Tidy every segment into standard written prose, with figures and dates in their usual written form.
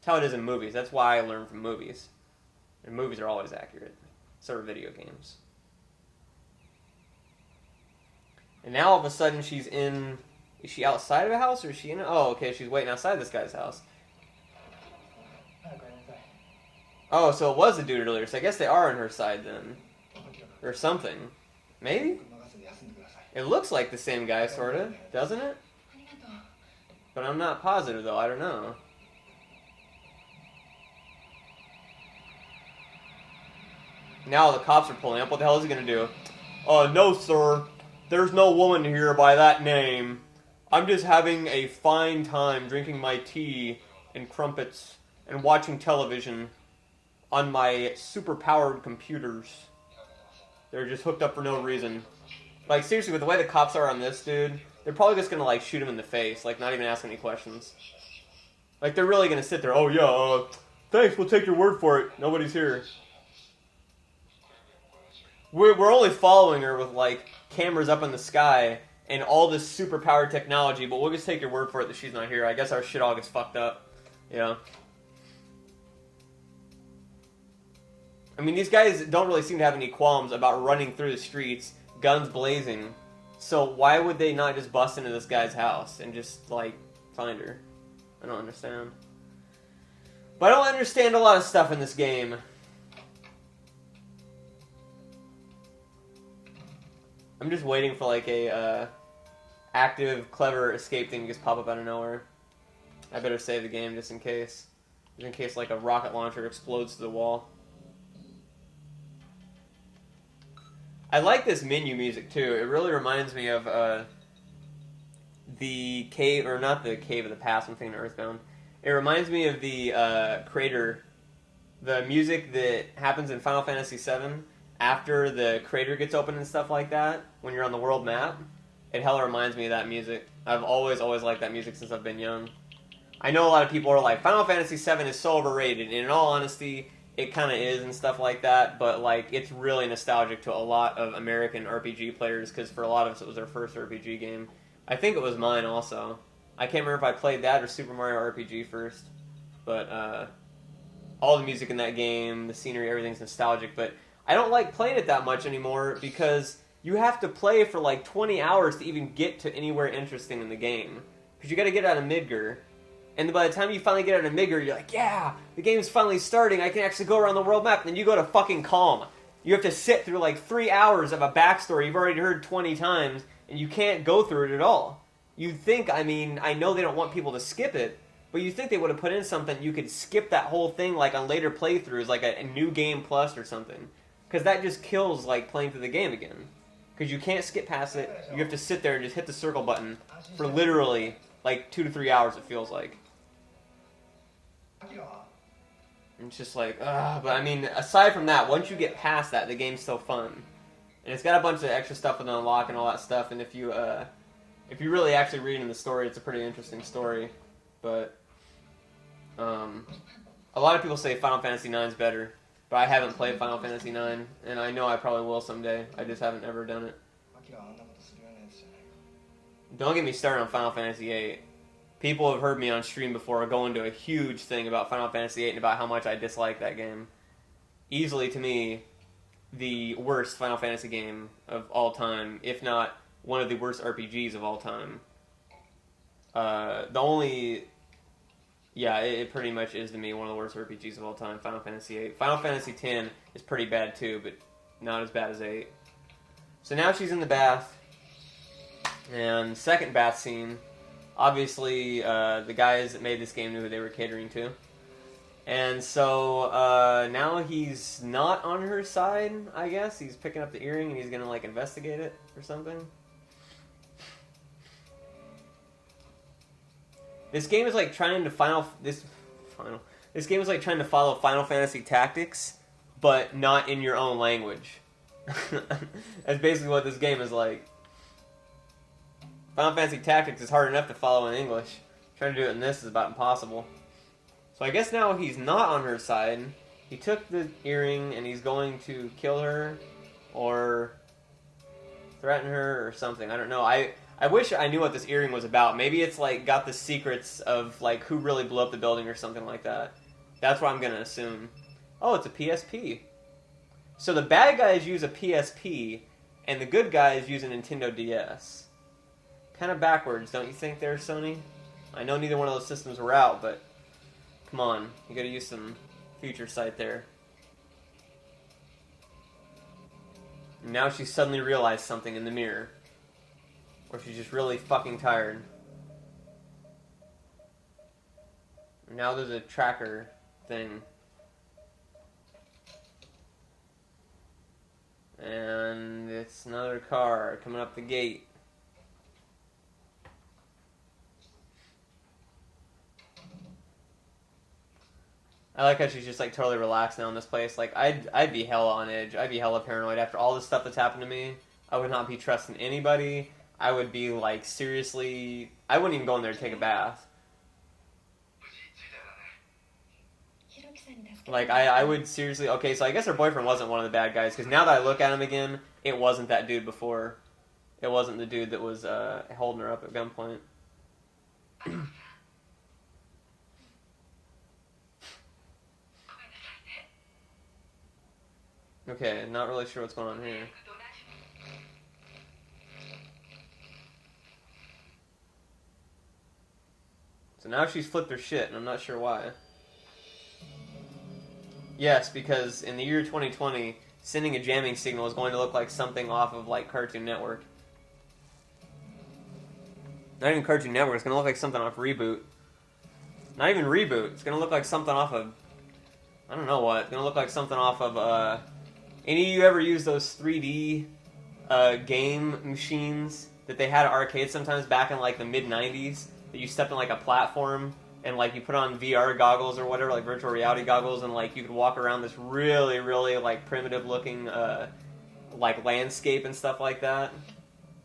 That's how it is in movies. That's why I learn from movies. And movies are always accurate. So are video games. And now all of a sudden she's in... Is she outside of a house or is she in... Oh, okay, she's waiting outside this guy's house. Oh, so it was a dude earlier, so I guess they are on her side then. Or something. Maybe? It looks like the same guy, sort of, doesn't it? But I'm not positive, though. I don't know. Now the cops are pulling up. What the hell is he going to do? No, sir. There's no woman here by that name. I'm just having a fine time drinking my tea and crumpets and watching television on my super-powered computers. They're just hooked up for no reason. Like, seriously, with the way the cops are on this dude, they're probably just gonna, like, shoot him in the face. Like, not even ask any questions. Like, they're really gonna sit there, oh, yeah, thanks, we'll take your word for it. Nobody's here. We're only following her with, like, cameras up in the sky and all this super-powered technology, but we'll just take your word for it that she's not here. I guess our shit all gets fucked up. Yeah. I mean, these guys don't really seem to have any qualms about running through the streets, guns blazing. So why would they not just bust into this guy's house and just, like, find her? I don't understand. But I don't understand a lot of stuff in this game. I'm just waiting for, like, a active, clever escape thing to just pop up out of nowhere. I better save the game just in case. Just in case, like, a rocket launcher explodes to the wall. I like this menu music, too. It really reminds me of the cave, or not the Cave of the Past, I'm thinking Earthbound. It reminds me of the crater, the music that happens in Final Fantasy VII after the crater gets open and stuff like that, when you're on the world map. It hella reminds me of that music. I've always liked that music since I've been young. I know a lot of people are like, Final Fantasy VII is so overrated, and in all honesty, it kind of is and stuff like that, but like it's really nostalgic to a lot of American RPG players, because for a lot of us it was their first RPG game. I think it was mine also. I can't remember if I played that or Super Mario RPG first, but all the music in that game, the scenery, everything's nostalgic, but I don't like playing it that much anymore because you have to play for like 20 hours to even get to anywhere interesting in the game, because you got to get out of Midgar. And by the time you finally get out of Midgar, you're like, yeah, the game's finally starting, I can actually go around the world map. And then you go to fucking Calm. You have to sit through like 3 hours of a backstory you've already heard 20 times, and you can't go through it at all. You'd think, I mean, I know they don't want people to skip it, but you'd think they would have put in something you could skip that whole thing like on later playthroughs, like a new game plus or something. Because that just kills like playing through the game again. Because you can't skip past it, you have to sit there and just hit the circle button for literally like 2 to 3 hours, it feels like. It's just like, but I mean, aside from that, once you get past that, the game's so fun. And it's got a bunch of extra stuff with unlock and all that stuff, and if you really actually read in the story, it's a pretty interesting story. But, a lot of people say Final Fantasy IX is better, but I haven't played Final Fantasy IX, and I know I probably will someday. I just haven't ever done it. Don't get me started on Final Fantasy VIII. People have heard me on stream before go into a huge thing about Final Fantasy VIII and about how much I dislike that game. Easily, to me, the worst Final Fantasy game of all time, if not one of the worst RPGs of all time. It pretty much is to me one of the worst RPGs of all time, Final Fantasy VIII. Final Fantasy X is pretty bad too, but not as bad as 8. So now she's in the bath, and second bath scene. Obviously, the guys that made this game knew who they were catering to. And so, now he's not on her side, I guess. He's picking up the earring and he's gonna, like, investigate it or something. This game is like trying to This game is like trying to follow Final Fantasy Tactics, but not in your own language. That's basically what this game is like. Final Fantasy Tactics is hard enough to follow in English. Trying to do it in this is about impossible. So I guess now he's not on her side. He took the earring and he's going to kill her or threaten her or something. I don't know. I I wish I knew what this earring was about. Maybe it's like got the secrets of like who really blew up the building or something like that. That's what I'm gonna assume. Oh, it's a PSP. So the bad guys use a PSP, and the good guys use a Nintendo DS. Kind of backwards, don't you think there, Sony? I know neither one of those systems were out, but come on, you gotta use some future sight there. And now she suddenly realized something in the mirror. Or she's just really fucking tired. Now there's a tracker thing. And it's another car coming up the gate. I like how she's just like totally relaxed now in this place. Like I'd be hella on edge. I'd be hella paranoid after all this stuff that's happened to me. I would not be trusting anybody. I would be like seriously. I wouldn't even go in there to take a bath. Like I would seriously. Okay, so I guess her boyfriend wasn't one of the bad guys because now that I look at him again, it wasn't that dude before. It wasn't the dude that was holding her up at gunpoint. Okay, not really sure what's going on here. So now she's flipped her shit, and I'm not sure why. Yes, because in the year 2020, sending a jamming signal is going to look like something off of, like, Cartoon Network. Not even Cartoon Network, it's going to look like something off Reboot. Not even Reboot, it's going to look like something off of... I don't know what. It's going to look like something off of, any of you ever use those 3D game machines that they had at arcades sometimes back in, like, the mid-90s? That you stepped on, like, a platform, and, like, you put on VR goggles or whatever, like, virtual reality goggles, and, like, you could walk around this really, really, like, primitive-looking, like, landscape and stuff like that.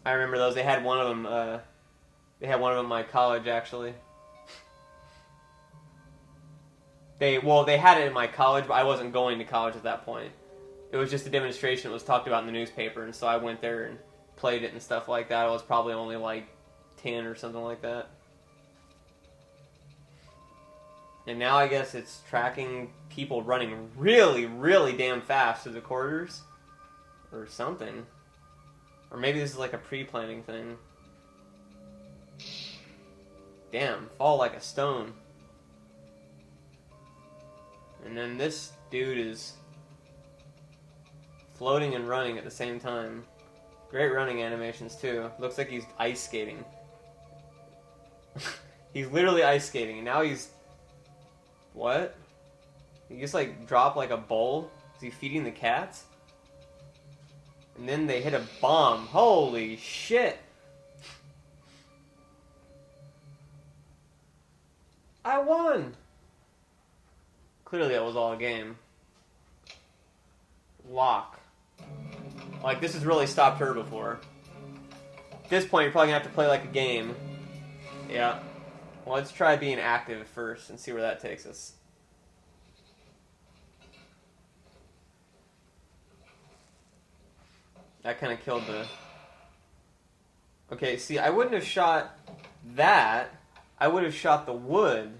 I remember those. They had one of them, in my college, actually. They had it in my college, but I wasn't going to college at that point. It was just a demonstration that was talked about in the newspaper, and so I went there and played it and stuff like that. I was probably only, like, 10 or something like that. And now I guess it's tracking people running really, really damn fast through the corridors. Or something. Or maybe this is like a pre-planning thing. Damn, fall like a stone. And then this dude is floating and running at the same time. Great running animations too. Looks like he's ice skating. He's literally ice skating, and now he's... What? He just like dropped like a bowl? Is he feeding the cats? And then they hit a bomb. Holy shit! I won! Clearly that was all a game. Lock. Like, this has really stopped her before. At this point, you're probably gonna have to play like a game. Yeah. Well, let's try being active first and see where that takes us. That kind of killed the... Okay, see, I wouldn't have shot that. I would have shot the wood.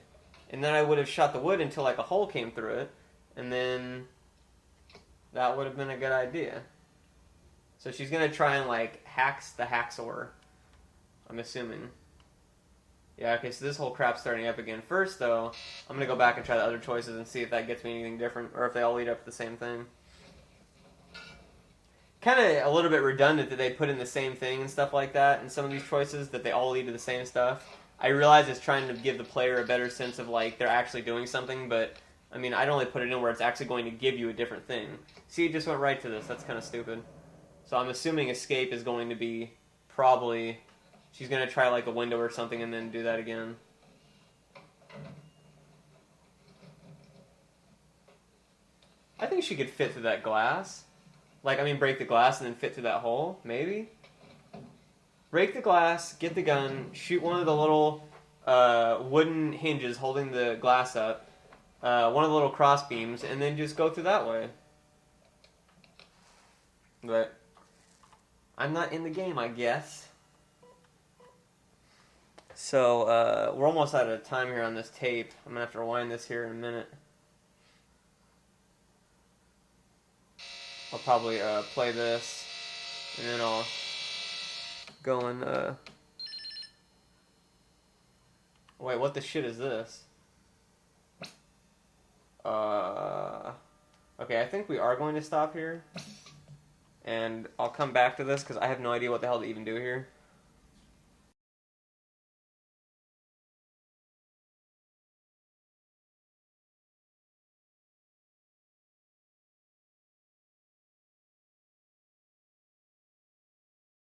And then I would have shot the wood until, like, a hole came through it. And then... That would have been a good idea. So she's going to try and, like, hacks the hacksaw. I'm assuming. Yeah, okay, so this whole crap's starting up again. First, though, I'm going to go back and try the other choices and see if that gets me anything different, or if they all lead up to the same thing. Kind of a little bit redundant that they put in the same thing and stuff like that in some of these choices, that they all lead to the same stuff. I realize it's trying to give the player a better sense of, like, they're actually doing something, but, I mean, I'd only put it in where it's actually going to give you a different thing. See, it just went right to this. That's kind of stupid. So I'm assuming escape is going to be probably... She's going to try, like, a window or something and then do that again. I think she could fit through that glass. Like, I mean, break the glass and then fit through that hole, maybe? Break the glass, get the gun, shoot one of the little wooden hinges holding the glass up, one of the little cross beams, and then just go through that way. But I'm not in the game, I guess. So, we're almost out of time here on this tape. I'm gonna have to rewind this here in a minute. I'll probably play this, and then I'll go and wait, what the shit is this? Okay, I think we are going to stop here, and I'll come back to this because I have no idea what the hell to even do here.